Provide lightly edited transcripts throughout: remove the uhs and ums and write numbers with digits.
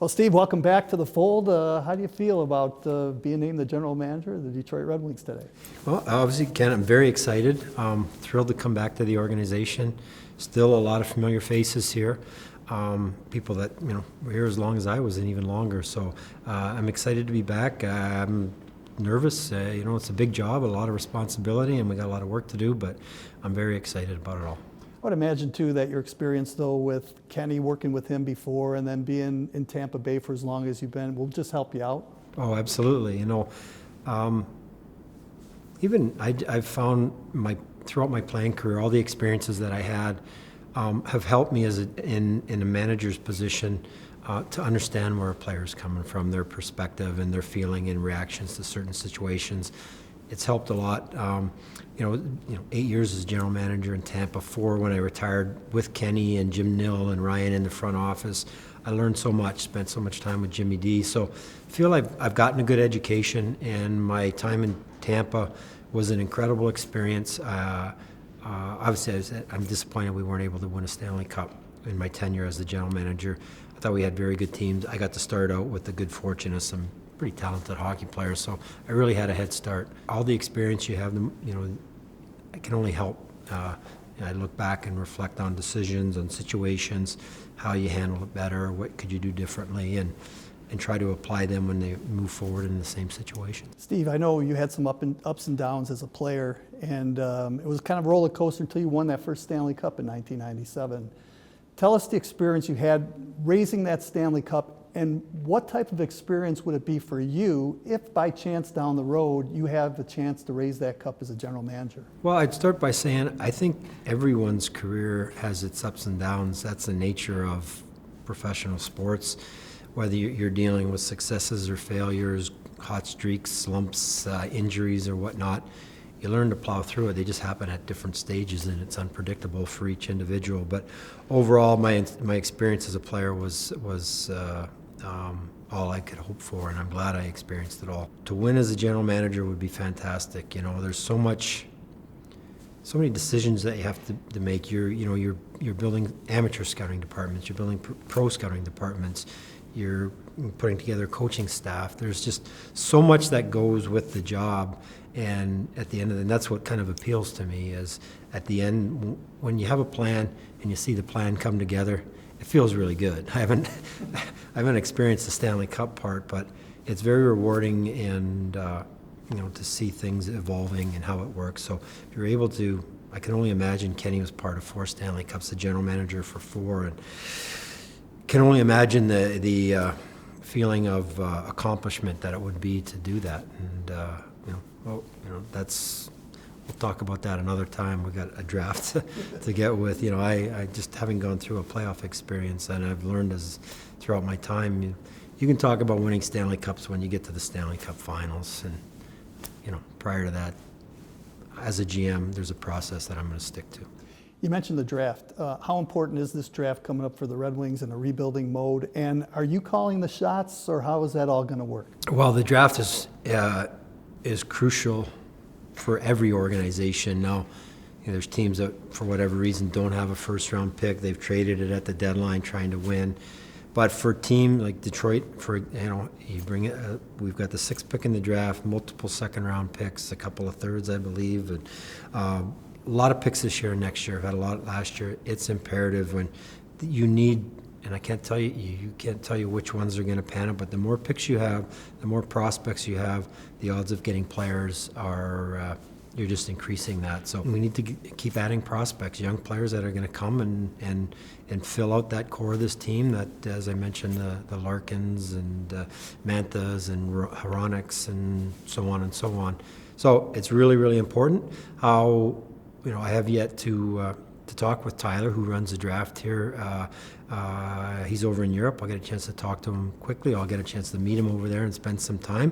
Well, Steve, welcome back to the fold. How do you feel about being named the general manager of the Detroit Red Wings today? Well, obviously, Ken, I'm very excited. Thrilled to come back to the organization. Still a lot of familiar faces here. People that were here as long as I was and even longer. So I'm excited to be back. I'm nervous. It's a big job, a lot of responsibility, and we got a lot of work to do. But I'm very excited about it all. I would imagine, too, that your experience, though, with Kenny, working with him before, and then being in Tampa Bay for as long as you've been, will just help you out? Oh, absolutely. I've found throughout my playing career, all the experiences that I had have helped me in a manager's position to understand where a player's coming from, their perspective and their feeling and reactions to certain situations. It's helped a lot. 8 years as general manager in Tampa, 4 when I retired with Kenny and Jim Nill and Ryan in the front office. I learned so much, spent so much time with Jimmy D. So I feel like I've gotten a good education, and my time in Tampa was an incredible experience. Obviously, I'm disappointed we weren't able to win a Stanley Cup in my tenure as the general manager. I thought we had very good teams. I got to start out with the good fortune of some pretty talented hockey players, so I really had a head start. All the experience you have, I can only help. I look back and reflect on decisions, on situations, how you handle it better, what could you do differently, and try to apply them when they move forward in the same situation. Steve, I know you had some ups and downs as a player, and it was kind of a roller coaster until you won that first Stanley Cup in 1997. Tell us the experience you had raising that Stanley Cup, and what type of experience would it be for you if by chance down the road you have the chance to raise that cup as a general manager? Well, I'd start by saying I think everyone's career has its ups and downs. That's the nature of professional sports. Whether you're dealing with successes or failures, hot streaks, slumps, injuries or whatnot, you learn to plow through it. They just happen at different stages, and it's unpredictable for each individual. But overall, my experience as a player was all I could hope for, and I'm glad I experienced it all. To win as a general manager would be fantastic. There's so many decisions that you have to make. You're building amateur scouting departments. You're building pro scouting departments. You're putting together coaching staff. There's just so much that goes with the job, and at the end of it, and that's what kind of appeals to me is at the end when you have a plan and you see the plan come together, it feels really good. I haven't experienced the Stanley Cup part, but it's very rewarding, and to see things evolving and how it works. So if you're able to, I can only imagine Kenny was part of 4 Stanley Cups, the general manager for 4, and can only imagine the feeling of accomplishment that it would be to do that. And that's, we'll talk about that another time. We got a draft to get with. I just having gone through a playoff experience, and I've learned throughout my time, you can talk about winning Stanley Cups when you get to the Stanley Cup finals, and prior to that, as a GM, there's a process that I'm going to stick to. You mentioned the draft. How important is this draft coming up for the Red Wings in a rebuilding mode? And are you calling the shots, or how is that all going to work? Well, the draft is crucial for every organization. Now, there's teams that, for whatever reason, don't have a first-round pick. They've traded it at the deadline trying to win. But for a team like Detroit, you bring it. We've got the 6th pick in the draft, multiple second-round picks, a couple of thirds, I believe, and a lot of picks this year and next year. I've had a lot last year. It's imperative when you need, and I can't tell you can't tell you which ones are going to pan out, but the more picks you have, the more prospects you have, the odds of getting players are, you're just increasing that. So we need to keep adding prospects, young players that are going to come and fill out that core of this team that, as I mentioned, the Larkins and Manthas and Horonics and so on and so on. So it's really, really important. I have yet to talk with Tyler, who runs the draft here. He's over in Europe. I'll get a chance to talk to him quickly. I'll get a chance to meet him over there and spend some time.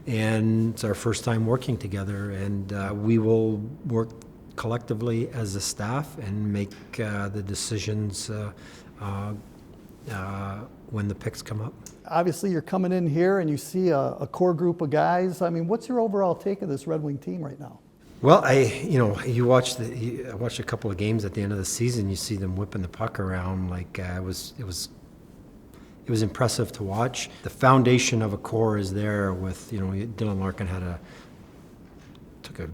And it's our first time working together, and we will work collectively as a staff and make the decisions when the picks come up. Obviously, you're coming in here and you see a core group of guys. I mean, what's your overall take of this Red Wing team right now? Well, I watched a couple of games at the end of the season. You see them whipping the puck around like it was it was impressive to watch. The foundation of a core is there with, Dylan Larkin took a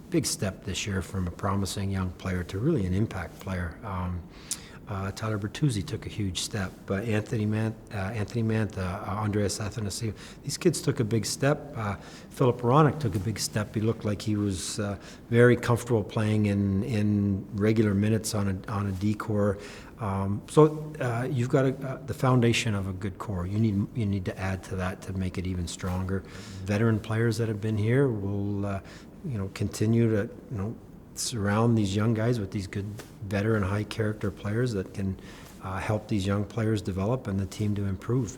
big step this year from a promising young player to really an impact player. Tyler Bertuzzi took a huge step. Anthony Mantha, Andreas Athanasiou, these kids took a big step. Philip Ronick took a big step. He looked like he was very comfortable playing in regular minutes on a D core. You've got the foundation of a good core. You need to add to that to make it even stronger. Veteran players that have been here will continue to surround these young guys with these good veteran high character players that can help these young players develop and the team to improve.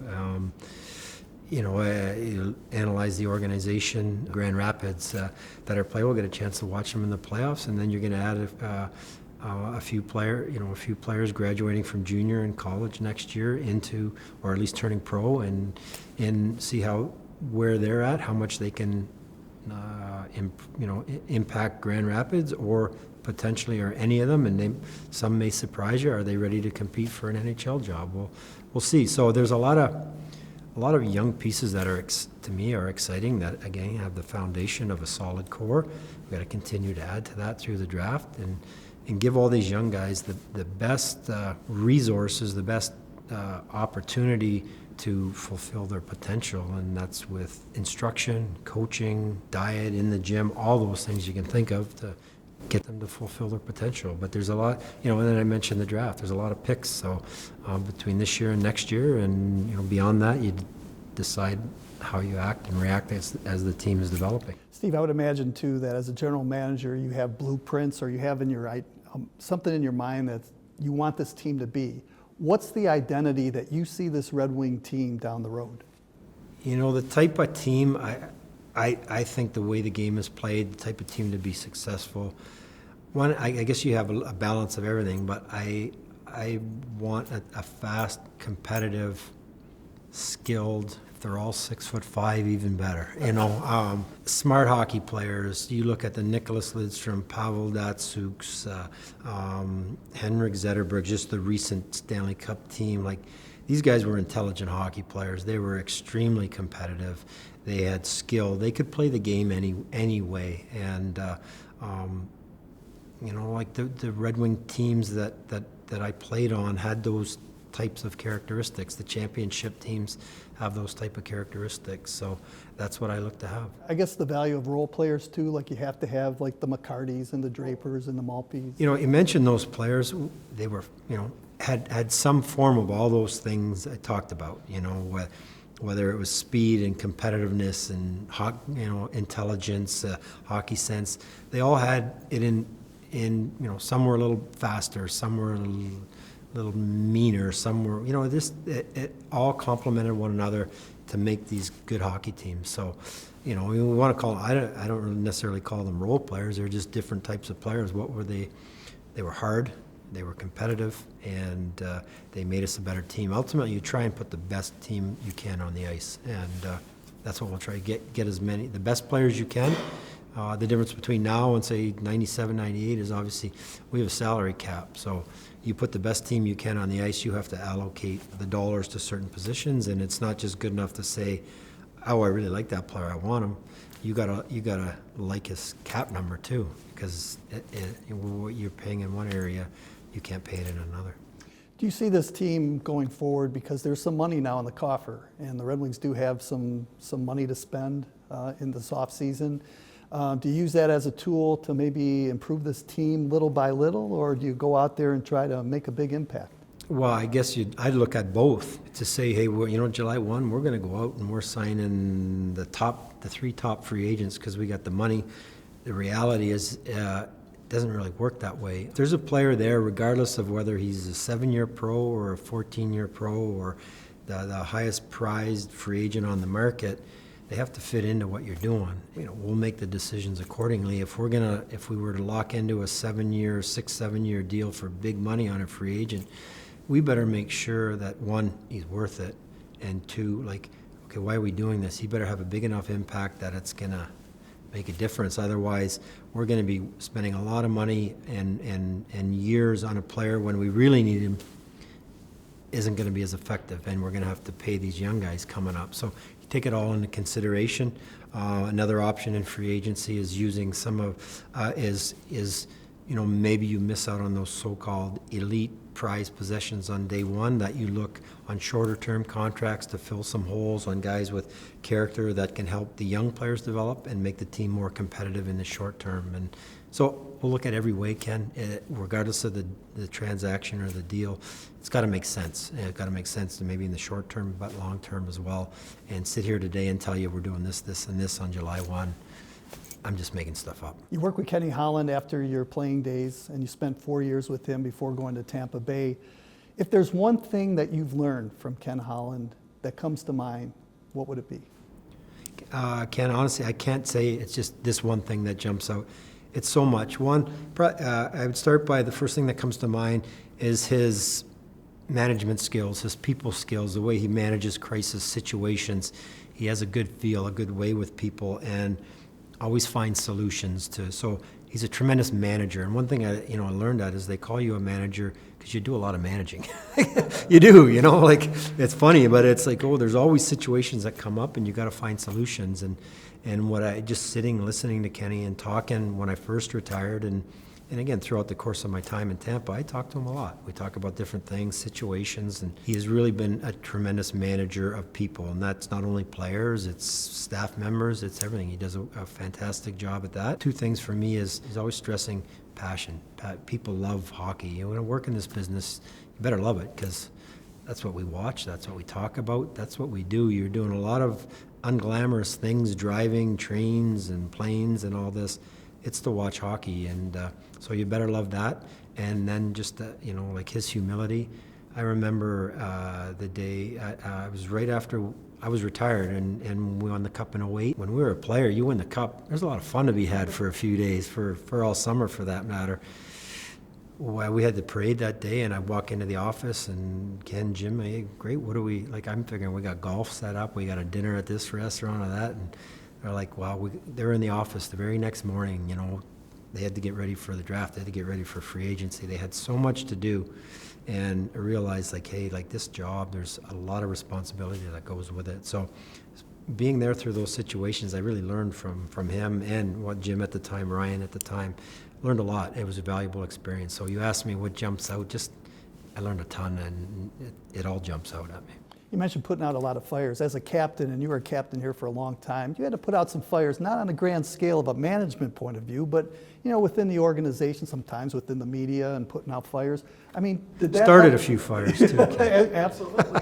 You analyze the organization, Grand Rapids, that are play. We'll get a chance to watch them in the playoffs, and then you're going to add a few players graduating from junior and college next year into, or at least turning pro, and see where they're at, how much they can impact Grand Rapids or potentially, or any of them, and some may surprise you. Are they ready to compete for an NHL job? We'll see. So there's a lot of young pieces that to me are exciting, that again have the foundation of a solid core. We've got to continue to add to that through the draft and give all these young guys the best resources, the best opportunity to fulfill their potential, and that's with instruction, coaching, diet, in the gym, all those things you can think of to get them to fulfill their potential. But there's a lot, and then I mentioned the draft. There's a lot of picks, so between this year and next year, and beyond that, you decide how you act and react as the team is developing. Steve, I would imagine too that as a general manager, you have blueprints, or you have something in your mind that you want this team to be. What's the identity that you see this Red Wing team down the road? The type of team, I think the way the game is played, the type of team to be successful, I guess you have a balance of everything, but I want a fast, competitive, skilled, if they're all 6'5", even better. Smart hockey players. You look at the Nicholas Lidstrom, Pavel Datsyuks, Henrik Zetterberg, just the recent Stanley Cup team. Like, these guys were intelligent hockey players. They were extremely competitive. They had skill. They could play the game any way. And like the Red Wing teams that I played on had those types of characteristics. The championship teams have those type of characteristics, so that's what I look to have. I guess the value of role players too, like you have to have like the McCartys and the Drapers and the Malpys. You mentioned those players. They were, had some form of all those things I talked about. Whether it was speed and competitiveness and intelligence, hockey sense. They all had it in some were a little faster, some were a little meaner, some were, it all complemented one another to make these good hockey teams. So, we want to call, I don't necessarily call them role players. They're just different types of players. What were they? They were hard, they were competitive, and they made us a better team. Ultimately, you try and put the best team you can on the ice, and that's what we'll try to get the best players you can. The difference between now and say 97, 98 is obviously we have a salary cap. So you put the best team you can on the ice, you have to allocate the dollars to certain positions, and it's not just good enough to say, oh, I really like that player, I want him. You gotta like his cap number too, because what you're paying in one area, you can't pay it in another. Do you see this team going forward, because there's some money now in the coffer, and the Red Wings do have some money to spend in this off season? Do you use that as a tool to maybe improve this team little by little, or do you go out there and try to make a big impact? Well, I guess I'd look at both to say, hey, July 1, we're going to go out and we're signing the three top free agents because we got the money. The reality is it doesn't really work that way. If there's a player there, regardless of whether he's a 7-year pro or a 14-year pro or the highest prized free agent on the market, they have to fit into what you're doing. We'll make the decisions accordingly. If we were to lock into a 6-7-year deal for big money on a free agent, we better make sure that one, he's worth it, and two, okay, why are we doing this? He better have a big enough impact that it's gonna make a difference. Otherwise, we're gonna be spending a lot of money and years on a player when we really need him isn't going to be as effective, and we're going to have to pay these young guys coming up. So you take it all into consideration. Another option in free agency is using some of maybe you miss out on those so-called elite prize possessions on day one, that you look on shorter term contracts to fill some holes on guys with character that can help the young players develop and make the team more competitive in the short term. And so we'll look at every way, Ken, regardless of the transaction or the deal. It's got to make sense. It's got to make sense to maybe in the short term, but long term as well. And sit here today and tell you we're doing this, this, and this on July 1. I'm just making stuff up. You worked with Kenny Holland after your playing days, and you spent 4 years with him before going to Tampa Bay. If there's one thing that you've learned from Ken Holland that comes to mind, what would it be? Ken, honestly, I can't say it's just this one thing that jumps out. It's so much. One, I would start by the first thing that comes to mind is his management skills, his people skills, the way he manages crisis situations. He has a good feel, a good way with people, and always finds solutions to. So he's a tremendous manager. And one thing I learned that is they call you a manager because you do a lot of managing. You do, like it's funny, but it's like, there's always situations that come up and you got to find solutions. And what I just sitting, listening to Kenny and talking when I first retired, and again, throughout the course of my time in Tampa, I talked to him a lot. We talk about different things, situations, and he has really been a tremendous manager of people. And that's not only players, it's staff members, it's everything. He does a fantastic job at that. Two things for me is he's always stressing passion. People love hockey. You want to work in this business, you better love it, because that's what we watch, that's what we talk about, that's what we do. You're doing a lot of unglamorous things, driving trains and planes and all this. It's to watch hockey, and so you better love that. And then just like his humility. I remember the day I was right after I was retired, and we won the Cup in '08. When we were a player, you win the Cup. There's a lot of fun to be had for a few days, for all summer for that matter. Well, we had the parade that day, and I walk into the office, and Ken, Jim, hey, great. What do we like? I'm figuring we got golf set up. We got a dinner at this restaurant or that, and they're like, wow, they were in the office the very next morning, they had to get ready for the draft, they had to get ready for free agency, they had so much to do, and I realized this job, there's a lot of responsibility that goes with it. So being there through those situations, I really learned from him and what Jim at the time, Ryan at the time, learned a lot. It was a valuable experience. So you asked me what jumps out, I learned a ton, and it all jumps out at me. You mentioned putting out a lot of fires. As a captain, and you were a captain here for a long time, you had to put out some fires, not on a grand scale of a management point of view, but within the organization, sometimes within the media, and putting out fires. I mean, did that started a few fires too. Absolutely.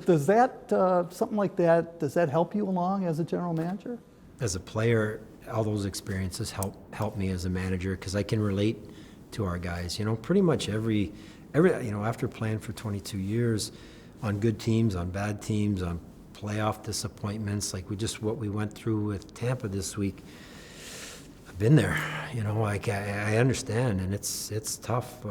Does that something like that? Does that help you along as a general manager? As a player, all those experiences help me as a manager, because I can relate to our guys. Pretty much every after playing for 22 years. On good teams, on bad teams, on playoff disappointments, like what we went through with Tampa this week. I've been there, I understand, and it's tough.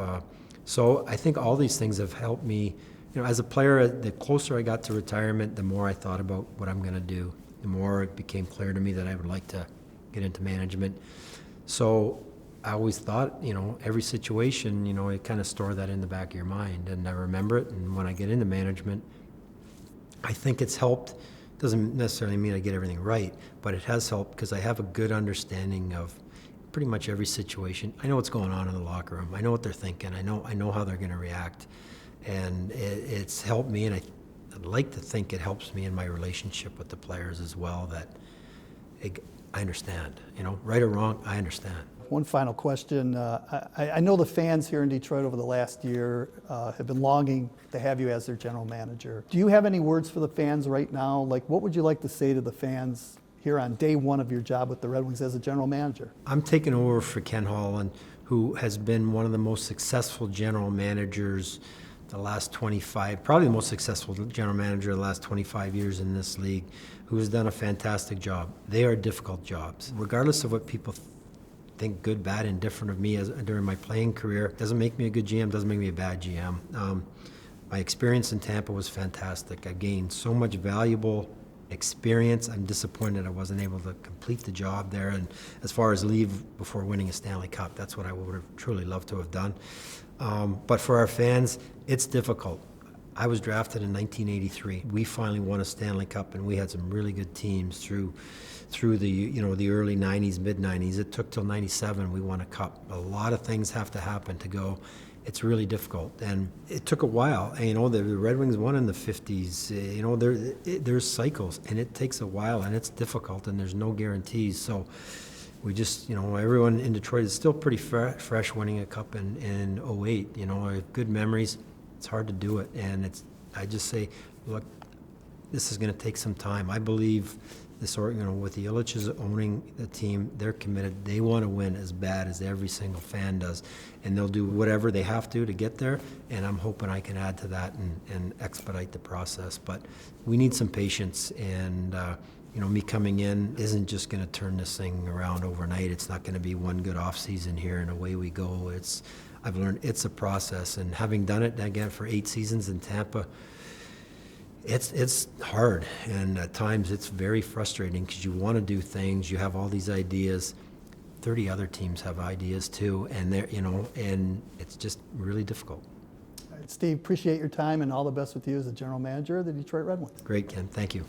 So I think all these things have helped me. As a player, the closer I got to retirement, the more I thought about what I'm going to do. The more it became clear to me that I would like to get into management. So I always thought, every situation, you kind of store that in the back of your mind, and I remember it. And when I get into management, I think it's helped. Doesn't necessarily mean I get everything right, but it has helped because I have a good understanding of pretty much every situation. I know what's going on in the locker room. I know what they're thinking. I know how they're going to react, and it's helped me. And I'd like to think it helps me in my relationship with the players as well. That I understand. Right or wrong, I understand. One final question. I know the fans here in Detroit over the last year have been longing to have you as their general manager. Do you have any words for the fans right now? Like, what would you like to say to the fans here on day one of your job with the Red Wings as a general manager? I'm taking over for Ken Holland, who has been one of the most successful general managers the last 25, probably the most successful general manager of the last 25 years in this league, who has done a fantastic job. They are difficult jobs. Regardless of what people think good, bad, indifferent of me during my playing career, doesn't make me a good GM, doesn't make me a bad GM. My experience in Tampa was fantastic. I gained so much valuable experience. I'm disappointed I wasn't able to complete the job there, and as far as leave before winning a Stanley Cup, that's what I would have truly loved to have done. But for our fans, it's difficult. I was drafted in 1983. We finally won a Stanley Cup, and we had some really good teams through the the early 90s, mid 90s. It took till 97 we won a cup. A lot of things have to happen to go. It's really difficult, and it took a while. And, the Red Wings won in the 50s. There's cycles, and it takes a while, and it's difficult, and there's no guarantees. So we just, everyone in Detroit is still pretty fresh winning a cup in 08. I have good memories. It's hard to do it, and I just say, look, this is going to take some time. I believe this, with the Ilitches owning the team, they're committed. They want to win as bad as every single fan does, and they'll do whatever they have to get there, and I'm hoping I can add to that and expedite the process. But we need some patience, and me coming in isn't just going to turn this thing around overnight. It's not going to be one good off season here and away we go. I've learned it's a process, and having done it again for 8 seasons in Tampa, it's hard, and at times it's very frustrating because you want to do things, you have all these ideas. 30 other teams have ideas too, and and it's just really difficult. All right, Steve, appreciate your time, and all the best with you as the general manager of the Detroit Red Wings. Great, Ken. Thank you.